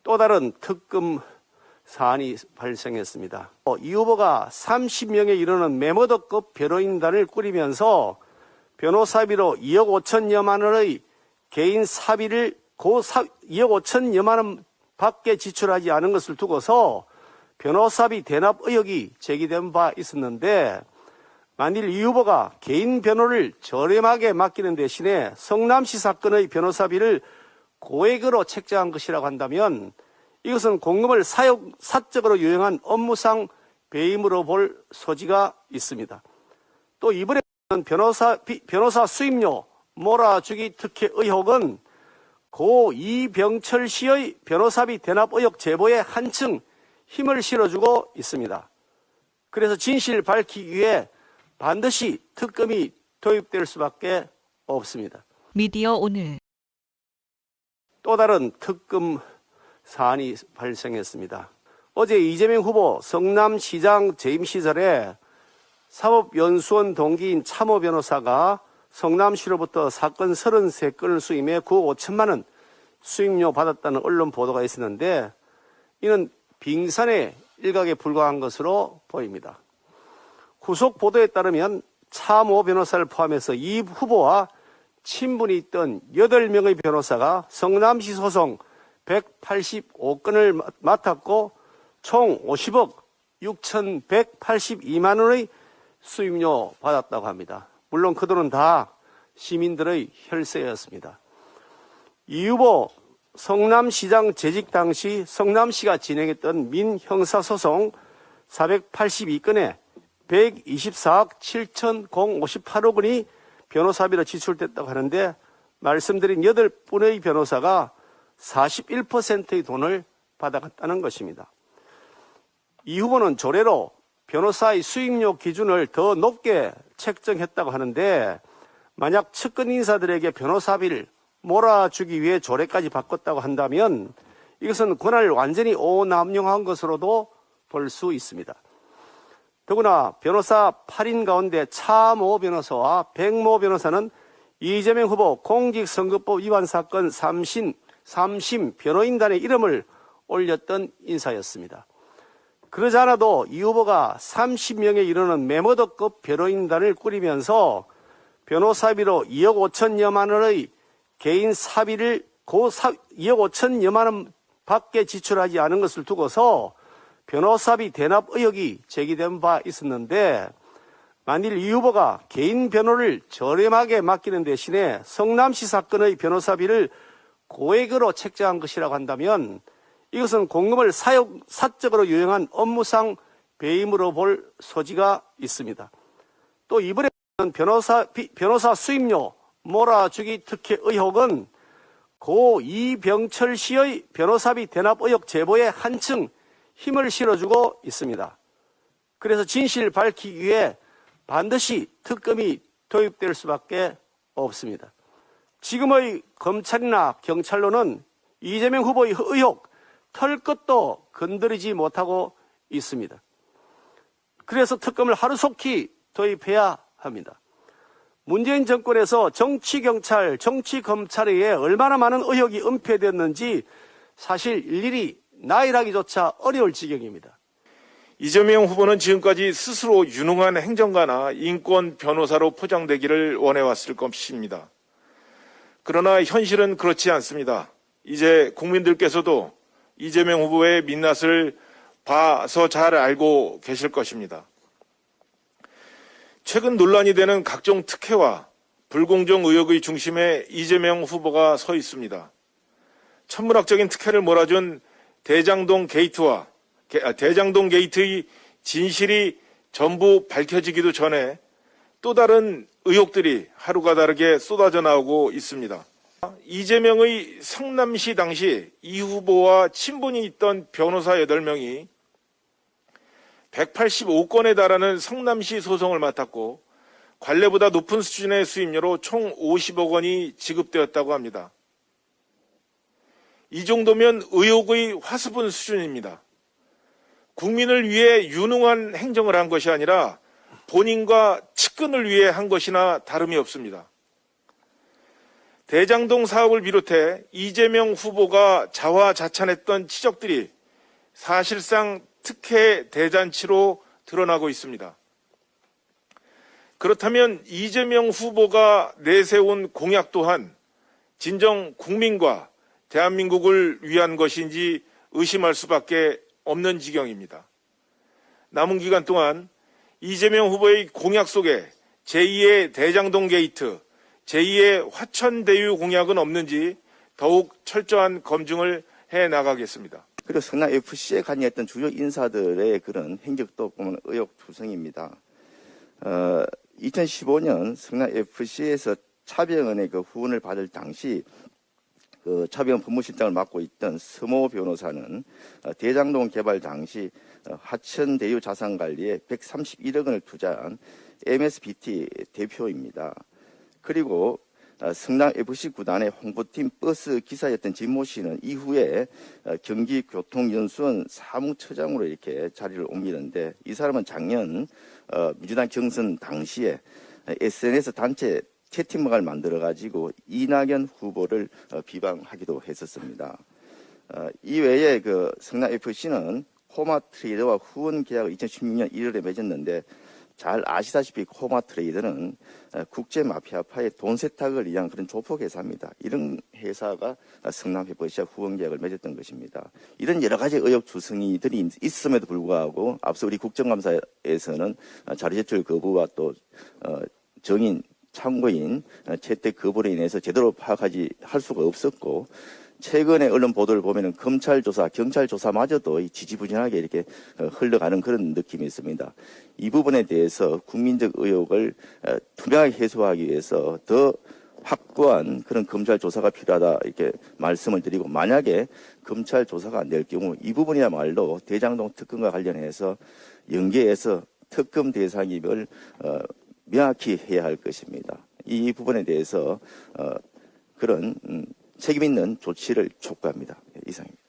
또 다른 특검 사안이 발생했습니다. 이 후보가 30명에 이르는 메모더급 변호인단을 꾸리면서 변호사비로 2억 5천여만 원의 개인 사비를 2억 5천여만 원 밖에 지출하지 않은 것을 두고서 변호사비 대납 의혹이 제기된 바 있었는데, 만일 이 후보가 개인 변호를 저렴하게 맡기는 대신에 성남시 사건의 변호사비를 고액으로 책정한 것이라고 한다면 이것은 공금을 사적으로 유용한 업무상 배임으로 볼 소지가 있습니다. 또 이번에 변호사 수임료 몰아주기 특혜 의혹은 고 이병철 씨의 변호사비 대납 의혹 제보에 한층 힘을 실어주고 있습니다. 그래서 진실을 밝히기 위해 반드시 특검이 도입될 수밖에 없습니다. 미디어 오늘 또 다른 특검 사안이 발생했습니다. 어제 이재명 후보 성남시장 재임 시절에 사법연수원 동기인 참호 변호사가 성남시로부터 사건 33건을 수임해 9억 5천만 원 수임료 받았다는 언론 보도가 있었는데, 이는 빙산의 일각에 불과한 것으로 보입니다. 후속 보도에 따르면 참호 변호사를 포함해서 이 후보와 친분이 있던 8명의 변호사가 성남시 소송 185건을 맡았고 총 50억 6,182만 원의 수임료 받았다고 합니다. 물론 그 돈은 다 시민들의 혈세였습니다. 이 후보 성남시장 재직 당시 성남시가 진행했던 민형사소송 482건에 124억 7,058억 원이 변호사비로 지출됐다고 하는데, 말씀드린 8분의 변호사가 41%의 돈을 받아갔다는 것입니다. 이 후보는 조례로 변호사의 수임료 기준을 더 높게 책정했다고 하는데, 만약 측근 인사들에게 변호사비를 몰아주기 위해 조례까지 바꿨다고 한다면 이것은 권한을 완전히 오남용한 것으로도 볼 수 있습니다. 더구나 변호사 8인 가운데 차모 변호사와 백모 변호사는 이재명 후보 공직선거법 위반 사건 3심 변호인단의 이름을 올렸던 인사였습니다. 그러지 않아도 이 후보가 30명에 이르는 메모더급 변호인단을 꾸리면서 변호사비로 2억 5천여만 원의 개인 사비를 2억 5천여만 원 밖에 지출하지 않은 것을 두고서 변호사비 대납 의혹이 제기된 바 있었는데, 만일 이 후보가 개인 변호를 저렴하게 맡기는 대신에 성남시 사건의 변호사비를 고액으로 책정한 것이라고 한다면 이것은 공금을 사적으로 유용한 업무상 배임으로 볼 소지가 있습니다. 또 이번에 변호사 수임료 몰아주기 특혜 의혹은 고 이병철 씨의 변호사비 대납 의혹 제보에 한층 힘을 실어주고 있습니다. 그래서 진실을 밝히기 위해 반드시 특검이 도입될 수밖에 없습니다. 지금의 검찰이나 경찰로는 이재명 후보의 의혹 털 것도 건드리지 못하고 있습니다. 그래서 특검을 하루속히 도입해야 합니다. 문재인 정권에서 정치경찰, 정치검찰에 의해 얼마나 많은 의혹이 은폐됐는지 사실 일일이 나열하기조차 어려울 지경입니다. 이재명 후보는 지금까지 스스로 유능한 행정가나 인권 변호사로 포장되기를 원해왔을 것입니다. 그러나 현실은 그렇지 않습니다. 이제 국민들께서도 이재명 후보의 민낯을 봐서 잘 알고 계실 것입니다. 최근 논란이 되는 각종 특혜와 불공정 의혹의 중심에 이재명 후보가 서 있습니다. 천문학적인 특혜를 몰아준 대장동 게이트의 진실이 전부 밝혀지기도 전에 또 다른 의혹들이 하루가 다르게 쏟아져 나오고 있습니다. 이재명의 성남시 당시 이 후보와 친분이 있던 변호사 8명이 185건에 달하는 성남시 소송을 맡았고 관례보다 높은 수준의 수임료로 총 50억 원이 지급되었다고 합니다. 이 정도면 의혹의 화수분 수준입니다. 국민을 위해 유능한 행정을 한 것이 아니라 본인과 측근을 위해 한 것이나 다름이 없습니다. 대장동 사업을 비롯해 이재명 후보가 자화자찬했던 치적들이 사실상 특혜 대잔치로 드러나고 있습니다. 그렇다면 이재명 후보가 내세운 공약 또한 진정 국민과 대한민국을 위한 것인지 의심할 수밖에 없는 지경입니다. 남은 기간 동안 이재명 후보의 공약 속에 제2의 대장동 게이트, 제2의 화천대유 공약은 없는지 더욱 철저한 검증을 해 나가겠습니다. 그리고 성남FC에 관여했던 주요 인사들의 그런 행적도 보면 의혹투성입니다. 2015년 성남FC에서 차병원의 그 후원을 받을 당시 그 차병원 법무실장을 맡고 있던 서모 변호사는 대장동 개발 당시 화천대유 자산관리에 131억 원을 투자한 MSBT 대표입니다. 그리고 성남FC 구단의 홍보팀 버스 기사였던 진모 씨는 이후에 경기교통연수원 사무처장으로 이렇게 자리를 옮기는데, 이 사람은 작년 민주당 경선 당시에 SNS 단체 채팅방을 만들어가지고 이낙연 후보를 비방하기도 했었습니다. 이외에 그 성남FC는 코마트레이더와 후원 계약을 2016년 1월에 맺었는데, 잘 아시다시피 코마트레이더는 국제 마피아파의 돈 세탁을 위한 그런 조폭회사입니다. 이런 회사가 성남FC와 후원 계약을 맺었던 것입니다. 이런 여러 가지 의혹 주성이들이 있음에도 불구하고 앞서 우리 국정감사에서는 자료 제출 거부와 또 정인 참고인 채택 거부로 인해서 제대로 할 수가 없었고, 최근에 언론 보도를 보면은 검찰 조사, 경찰 조사마저도 지지부진하게 이렇게 흘러가는 그런 느낌이 있습니다. 이 부분에 대해서 국민적 의혹을 투명하게 해소하기 위해서 더 확고한 그런 검찰 조사가 필요하다 이렇게 말씀을 드리고, 만약에 검찰 조사가 안 될 경우 이 부분이야말로 대장동 특검과 관련해서 연계해서 특검 대상임을 명확히 해야 할 것입니다. 이 부분에 대해서 그런 책임 있는 조치를 촉구합니다. 이상입니다.